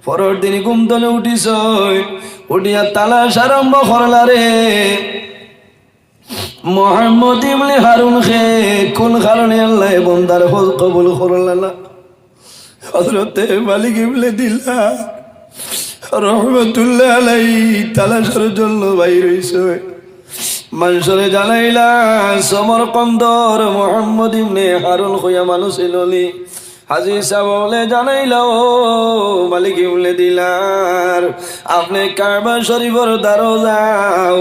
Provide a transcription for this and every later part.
পরের দিন ঘুম তলে উঠিস, উঠিয়া তালাশ আরম্ভ করলা রে মোহাম্মদ ইবনে হারুন খে কোন কারণে আল্লাহ বন্দার হজ কবুল করল না। হযরতে মালিক ইবনে দিলদার রহমাতুল্লাহ আলাইহি তালাশের জন্য বাইর হইছে। মানুষরে জানাইলা সমরকন্দর মোহাম্মদ ইবনে হারুন খয়া মানুষ এলনি। হাজী সাহেব বলে জানাইলা ও মালিক ইবনে দিলদার আপনি কাবা শরীফের দ্বারও যাও,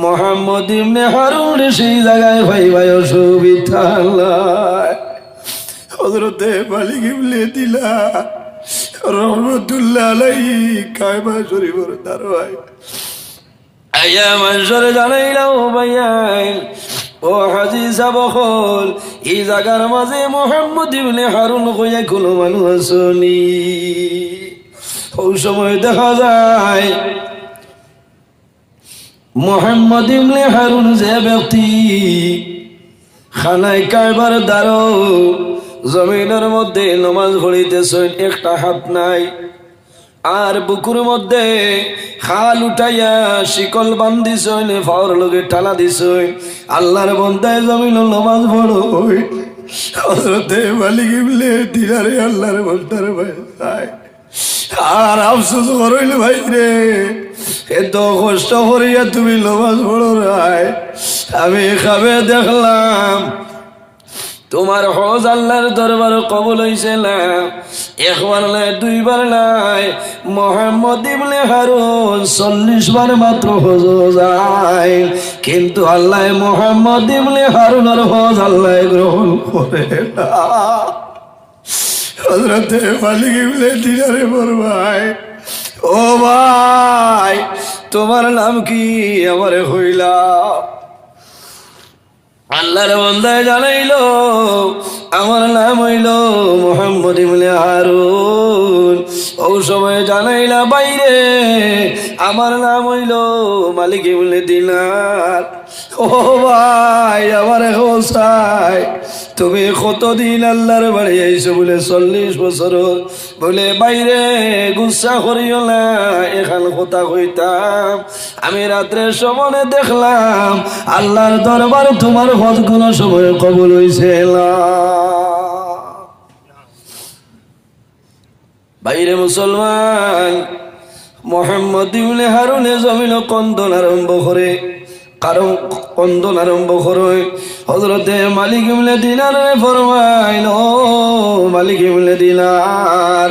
মোহাম্মদ ইবনে হারুন সেই জায়গায় ভাই অসুবিধা নাই। হযরতে মালিক ইবনে দিলদার রহমাতুল্লাহ আলাইহি কাবা শরীফের দ্বারওয়ায় আয়া মানুষরে জানাইলা ও ভাইয়া ও হাজী সাহেব হল এই জায়গার মাঝে মোহাম্মদ ইবনে হারুন কইয়া কোনো মানুষ আসনি। ওই সময় দেখা যায় মোহাম্মদ ইবনে হারুন যে ব্যক্তি খানায় কাবার দ্বারো জমিনের মধ্যে নামাজ পড়িতেছেন, একটা হাত নাই, আর বুকুর মধ্যে খাল উঠাইয়া শিকল বান্ধিছেন, ফাওয়ার লগে টালা দিছেন, আল্লাহর বন্দায় জমিন নামাজ পড়ই। হযরতে মালিক ইবনে দিলদার আল্লাহর বন্দার ভাই আর আফসোস করইল ভাই রে, এত কষ্ট করিয়া তুমি নামাজ পড়ো রাই, আমি খাবে দেখলাম তোমার হজ আল্লাহর দরবার কবুল হইছে না, একবার নাই দুইবার নাই, মোহাম্মদ ইবনে হারুন 40 বার মাত্র হজ যায়, কিন্তু আল্লাহ মোহাম্মদ ইবনে হারুনের হজ আল্লাহ গ্রহণ করে না। হযরতে মালিক ইবনে দিলদারে বড় ভাই, ও ভাই তোমার নাম কি আমারে হইলা? আল্লাহর বান্দায় জানাইলো আমার নাম হইল মোহাম্মদ ইবনে হারুন। ও সময় জানাইলা বাইরে আমার নাম হইল মালিক ইবনে দিলদার। ও ভাই আমার হোসাই তুমি কতদিন আল্লাহর বাড়ি আইছো? বলে 40 বছর। বলে বাইরে গুসা করিও না, এখান কথা কইতাম আমি রাত্রের সময় দেখলাম আল্লাহর দরবার তোমার হজ কোন সময় কবুল হইছে না। বাইরে মুসলমান মোহাম্মদ ইবনে হারুনে জমিন কন্দন আরম্ভ করে, কারণ কন্দন আরম্ভ করে। হযরতে মালিক ইবনে দিলদার ফরমাইল ও মালিক ইবনে দিলদার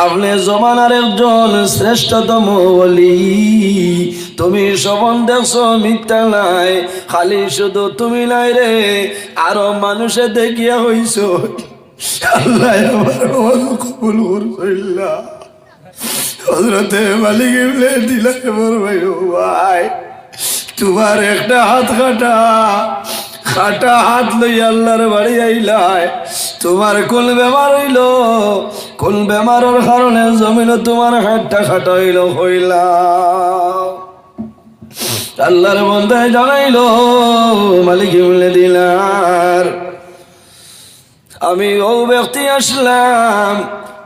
আপনি জমানার একজন শ্রেষ্ঠতম ওলি, তুমি সবন দেখছো মিথ্যা নাই, খালি শুধু তুমি নাই রে আরো মানুষে দেখিয়া হইছো, আল্লাহ আমার হজ কবুল করছিলা। হযরতে মালিক ইবনে দিলদার ফরমাইল ভাই তোমার একটা হাত খাটা হাত লই আল্লাহর বাড়ি আইলাই, তোমার কোন বেমার হইল, কোন বেমারের কারণে জমিন তোমার হাতটা খাটা হইলা? আল্লাহর বন্দায় জানাইলো মালিক ইবনে দিলদার আমি ও ব্যক্তি আসলাম,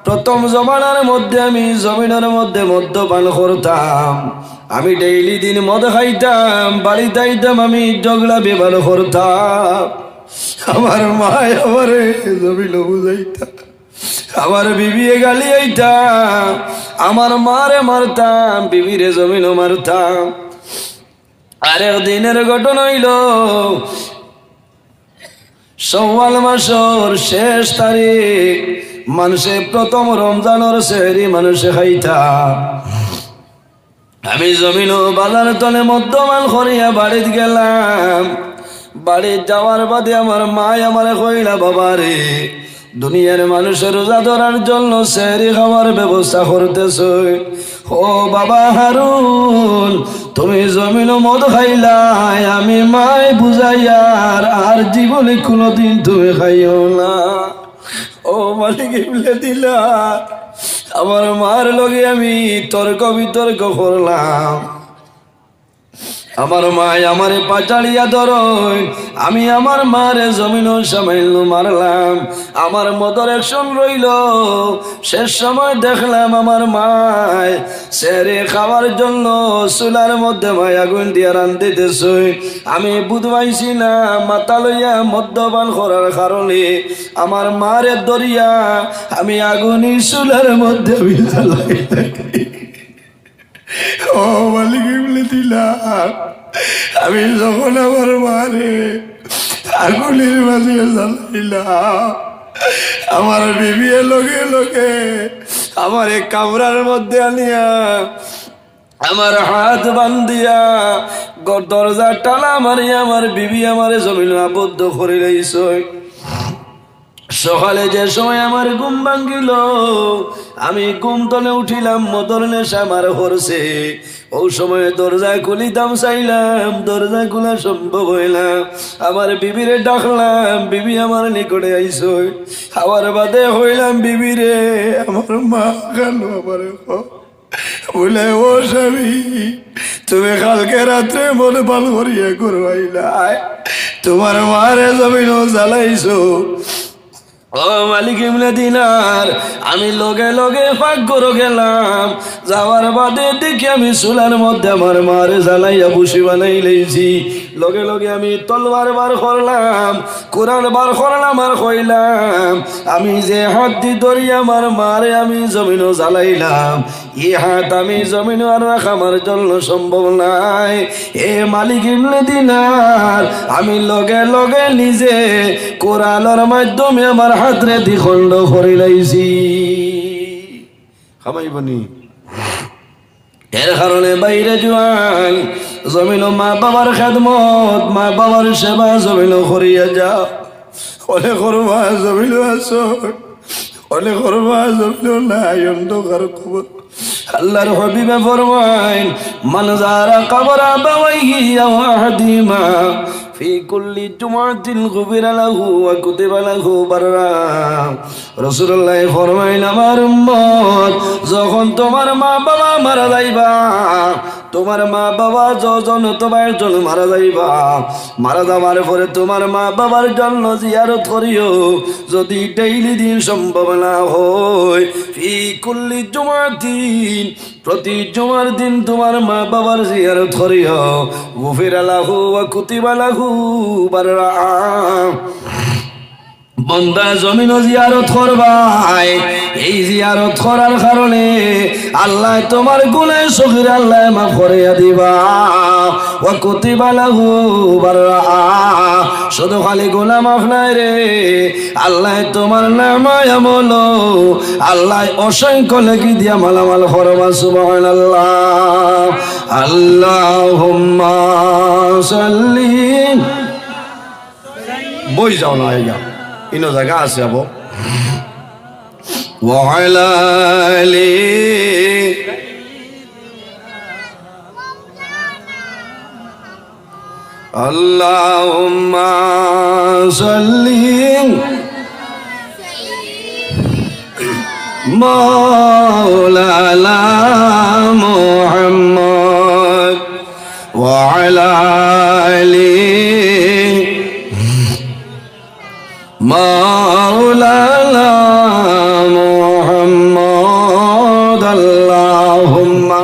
প্রথম জমানার মধ্যে আমি জমিনের মধ্যে মদ্যপান করতাম, আমি ডেইলি দিন মদ খাইতাম, বাড়িতে আইতাম আমি ঝগড়া বিবাদ করতাম, আমার মা আমারে জমিল বুঝাইতাম, আমার বিবিয়ে গালি আইতাম, আমার মারে মারতাম, বিবিরে জমিনও মারতাম। আরেক দিনের ঘটনা হইল শাওয়াল মাসের শেষ তারিখ, মানুষে প্রথম রমজানের সেহরি মানুষে খাইতাম, আমি জমিন বাজার তলে মধ্যমান করিয়া বাড়িতে গেলাম। বাড়িতে যাওয়ার বাদে আমার মা আমারে কইলা বাবা রে দুনিয়ার মানুষের রোজা ধরার জন্য সেহরি খাওয়ার ব্যবস্থা করতেছ। ও বাবা হারুন তুমি জমিন মদ খাইলাই, আমি মায় বুঝাইয়ার আর জীবনে কোনোদিন তুমি খাইও না। ও মালিক ইবনে দিলদার আমার মার লগে আমি তর্ক বিতর্ক করলাম, আমার মায় আমারে পাচাড়িয়া ধরই, আমি আমার মারে জমিন সামাইল মারলাম, আমার মদর একশন রইল। শেষ সময় দেখলাম আমার মায় সেরে খাওয়ার জন্য চুলার মধ্যে মায় আগুন দিয়া রান্ধিতেছে। আমি বুধবাইছি না মাথা লইয়া মদ্যপান করার কারণে আমার মারে দরিয়া আমি আগুনি চুলার মধ্যে আমি জ্বালাই থাকি। ও মালিক বলে দিলাম, আমি যখন আমার মারে আগুনের মাঝে জ্বালাইলাম, আমার বিবিয়ে লগে লগে আমার এক কামরার মধ্যে আনিয়া আমার হাত বান্ধিয়া দরজা টালা মারিয়া আমার বিবি আমারে জমিন আবদ্ধ করে রইছ। সকালে যে সময় আমার ঘুম ভাঙ্গিল, আমি ঘুম তলে উঠিলাম, মদর নেশা আমার হরছে। ওই সময় দরজা খুলিতাম চাইলাম, দরজা খোলা সম্ভব হইলাম। আমার বিবিরে ডাকলাম, বিবি আমার নিকটে আইস। খাওয়ার বাদে হইলাম বিবিরে, আমার মা কেন আমার বলে, ও স্বামী তুমি কালকে রাত্রে মনে পাল করিয়া করবাইলা, তোমার মারে জমিন জ্বালাইছো। ও মালিক ইবনে দিনার, আমি লগে লগে পাক করে গেলাম। যাওয়ার বাদে দেখি আমি চুলার মধ্যে আমার মারে জ্বালাইয়া বসি বানাই লইছি। লগে লগে আমি তলবার বার করলাম, কোরআন বার করলাম, আর কইলাম আমি যে হাত দি ধরি আমার মারে আমি জমিনও জ্বালাইলাম, এই হাত আমি জমিন আর রাখা আমার জন্য সম্ভব নাই। এ মালিক ইবনে দিনার, আমি লগে লগে নিজে কোরআনের মাধ্যমে আমার হাতরে দ্বিখণ্ড করে লাইছি। খামাইবনি এর কারণে বাইরে জোয়ান জমিন মা বাবার খেদমত, মা বাবার সেবা জমিন করিয়া যাও। অনেক করবা জমিন আছো, অনেক করবা জমিন নাই, অন্ধকার খবর। আল্লাহর হাবিবে ফরমাইন, মান যারা কবর আবাওয়াইহি আও আহাদিমা ফি কুল্লি জুমআতিন গুফিরা লাহু ওয়া কুতিবা লাহু বাররা। রাসূলুল্লাহ ফরমাইন, আমার উম্মত যখন তোমার মা বাবা মারা যাইবা, তোমার মা বাবা যজন তোমার জন্য মারা যাইবা, মারা যাওয়ার পরে তোমার মা বাবার জন্য জিয়ারত করিও। যদি ডেইলি দিন সম্ভব না হয়, ফি কুল্লি জুমআতিন প্রতি জুমার দিন তোমার মা বাবার জিয়ারত করিও। গুফিরা লাহু ওয়া কুতিবা লাহু বাররা। বন্দা জমিন জিয়ারত করবাই, এই জিয়ারত করার কারণে আল্লাহ তোমার গুনাহ সগীরা আল্লাহ মাফ করে দিবা। ওয়া কুতিবা লাহু বাররা, শুধু খালি গুনাহ মাফ নাই রে, আল্লাহ তোমার নামায় আমল আল্লাহ অসংখ্য লেখি দিয়া মালামাল করবা। সুবহানাল্লাহ। আল্লাহুম্মা সাল্লি, বই যাও না আইয়া ইনো জায়গা আছে আবো। ওয়ালা আলি আল্লাহুম্মা সাল্লি মাওলানা মুহাম্মদ ওয়ালা আলি মাওলানা মুহাম্মদ। আল্লাহুম্মা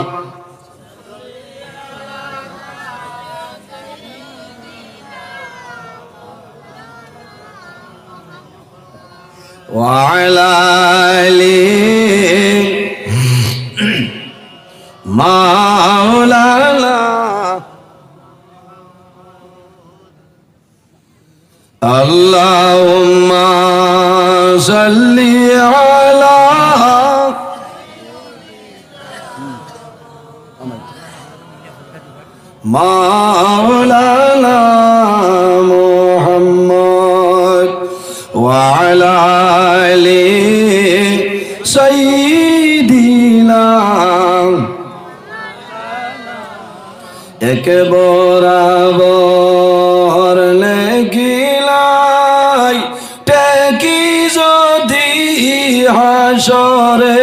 ওয়া আলা আলি মাওলানা আল্লাহুম্মা সাল্লি আলা মাওলানা মুহাম্মদ ওয়া আলা আলি সাইয়্যিদিনা। এক বরাবর নেগিলাই টেকি যদি হাসরে,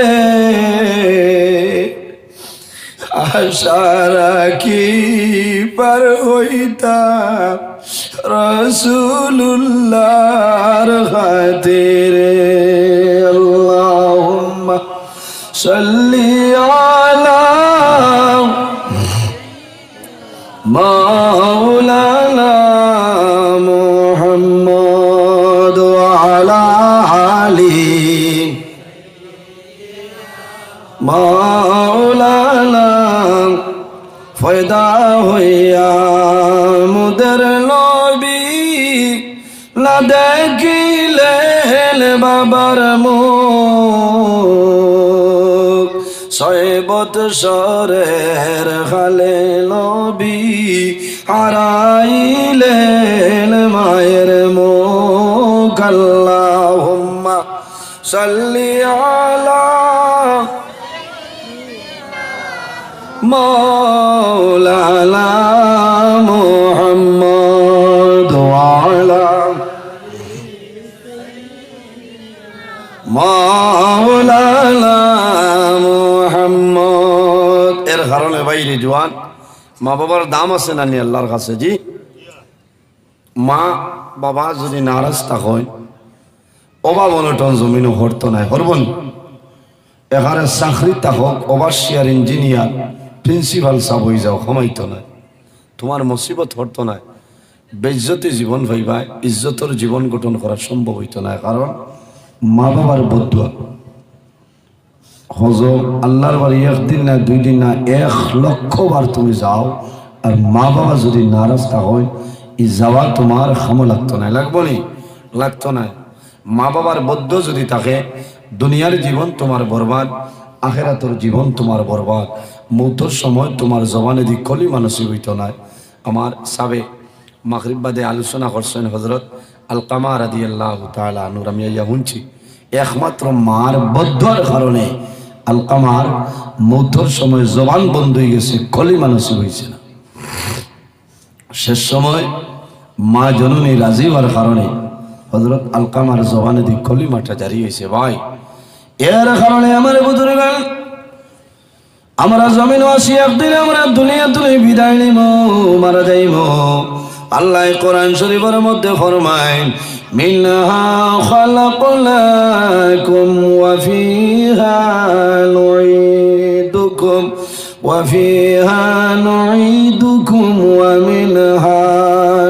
সারা কি পার হইতাম রাসূলুল্লাহর খাতিরে আল্লাহুম্মা সাল্লি আলা মাওলানা মুহাম্মদ ওয়া আলা আলি মাওলানা ফয়দা হইয়া মুদের নবী না দেখিলেন বাবার মুখ 6 বৎসরের খালে নবী হারাইলেন মায়ের মুখ আল্লাহুম্মা সাল্লি আলা মাওলানা মুহাম্মদ ওয়া আলা মাওলানা মুহাম্মদ। এর কারণে বাইরে জওয়ান মা বাবার দাম আছে না নি আল্লাহর কাছে? জি, মা বাবা যদি নারাজ থাকেন অভাব অনটন জমিনও হরতো নাই হরবন। এখানে চাকরি থাকক ওভারসিয়ার ইঞ্জিনিয়ার প্রিন্সিপাল সাব হয়ে যাও ক্ষমাইতো না, তোমার মুসিবত হরতো না, বেজ্জতি জীবন ভাইবা ইজ্জতর জীবন গঠন করা সম্ভব হইতো না। কারণ মা বাবার বদুয়া হজ আল্লাহর বাড়ি 1 দিন না 2 দিন না 1,00,000 বার তুমি যাও, আর মা বাবা যদি নারাজ থাকেন এই যাওয়া তোমার খামো লাগতো না, লাগবো নি? লাগতো না। মা বাবার বদ্ধ যদি থাকে দুনিয়ার জীবন তোমার বরবাদ, আখেরাতের জীবন তোমার বরবাদ। মৌতর সময় তোমার জবানে দি কলি মানসি হইতো না। আমার সাবে মাগরিব বাদে আলোচনা করছেন হযরত আলকামা রাদিয়াল্লাহু তাআলা আনহু, আমি ইয়া শুনছি একমাত্র মার বদ্ধর কারণে আলকামার মৌতর সময় জবান বন্ধ হয়ে গেছে, কলি মানসি হয়েছে না। শেষ সময় মা জননী রাজি হওয়ার কারণে হযরত আলকামার জবানে দি কলিমাটা জারি হয়েছে। ভাই এর কারণে আমার বুজুর্গান আমরা জমিন আসি একদিন আমরা দুনিয়া তুলে বিদায় নিব, মারা যাইব। আল্লাহ কোরআন শরীফের মধ্যে ফরমায় মিনহা খালাকনাকুম ওয়া ফিহা নুঈদুকুম ওয়া ফিহা নুঈদুকুম ওয়া মিনহা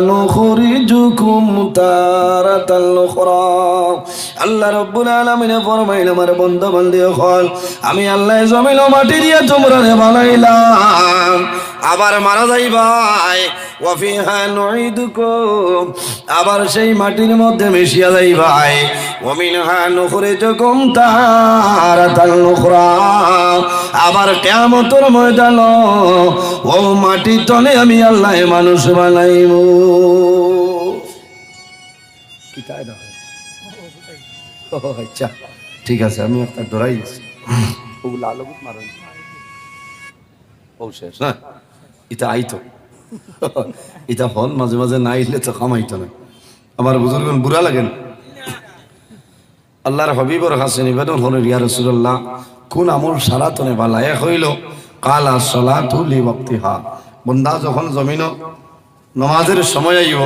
নুখরিজুকুম তারাতাল উখরা। আল্লাহ রাব্বুল আলামিন ফরমাইলেন আমার বান্দা বান্দি হল আমি আল্লাহ জমিন ও মাটি দিয়ে তোমরা বানাইলাম, আবার মারা যাইবাই। ওয়া ফিহা নুঈদুকুম আবার সেই মাটির মধ্যে মিশিয়া যাইবাই। ওয়া মিনহা নুখরিজুকুম তারাতাল উখরা আবার কিয়ামতের ময়দান ও মাটি তলে আমি আল্লাহ মানুষ বানাইব। কি তাই না? আচ্ছা ঠিক আছে, আমি একটা ডরাই দিচ্ছি ওগুলো আলোগুত মারো ও শেষ না। এটা আইতো এটা ফোন মাঝে মাঝে না আইলে তো কামাইতো না। আমার বুজুর্গন বুড়া লাগেন আল্লাহর হাবিবর কাছে নিবেদন হল ইয়া রাসূলুল্লাহ কোন আমল সালাতনে বালা? এক হইল কালা সলাতু লিওয়াক্তিহা, বন্দা যখন জমিন নমাজের সময় আইব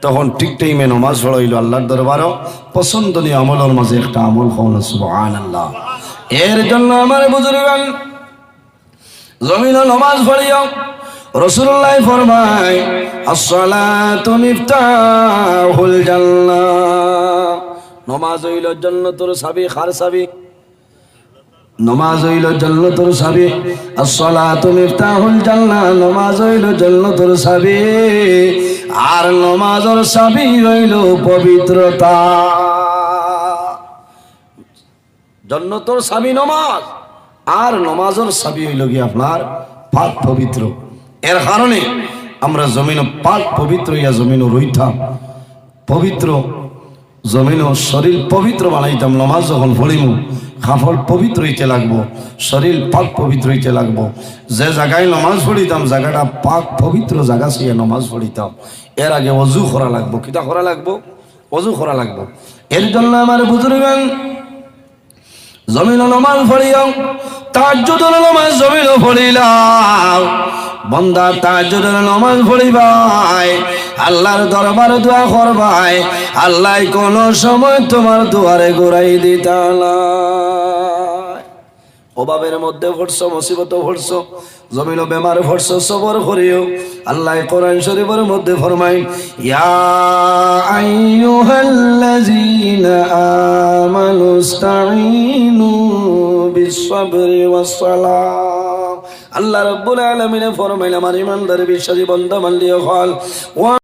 তখন ঠিক টাইমে নমাজ পড়াইল। আল্লাহর দরবারও পছন্দনীয় আমলের মাঝে একটা আমল হল সুবহানাল্লাহ। এর জন্য আমার বুজুর্গান জমিন নমাজ পড়িও। রাসূলুল্লাহ ফরমায় as-salatu মিফতাহুল জান্নাহ, নমাজ হইল জান্নাতের চাবি। কার চাবি? নমাজ হইল জান্নাতের চাবি। as-salatu মিফতাহুল জান্নাহ, নমাজ হইল জান্নাতের চাবি। আর নমাজের চাবি হইল পবিত্রতা। জান্নাতের চাবি নমাজ, আর নমাজের চাবি হইল কি আপনার পাক পবিত্র। এর কারণে আমরা জমিন পাক পবিত্র ইয়া জমিন রইতাম পবিত্র, জমিন শরীর পবিত্র বানাইতাম। নমাজ যখন পড়িম কাপড় পবিত্র হইতে লাগবো, শরীর পাক পবিত্র হইতে লাগবো। যে জায়গায় নমাজ পড়িতাম জায়গাটা পাক পবিত্র জায়গা সে নমাজ পড়িতাম। এর আগে অজু করা লাগবো। কিতা করা লাগবো? অজু করা লাগবো। এর জন্য আমার বুজুর্গান জমিন নামাজ পড়িও, তাহাজ্জুদের নামাজ জমিন পড়িলাম। বান্দা তাহাজ্জুদের নামাজ পড়িবাই, আল্লাহর দরবারে দোয়া করবাই, আল্লাহ কোন সময় তোমার দুয়ারে ঘুরাই দিতা না। অভাবের মধ্যে পড়ছো, মুসিবত পড়ছো, জমিন বেমার পড়ছো, সবর করিও। আল্লাহ কোরআন শরীফের মধ্যে ফরমায়, ইয়া আইয়ুহাল্লাযীনা আমানুস্তাঈনু বিস-সাবরি ওয়াস-সালাহ। আল্লাহ রাব্বুল আলামিন ফরমাইলেন, আমার ঈমানদার বিশ্বাসী বান্দা মানলিও হল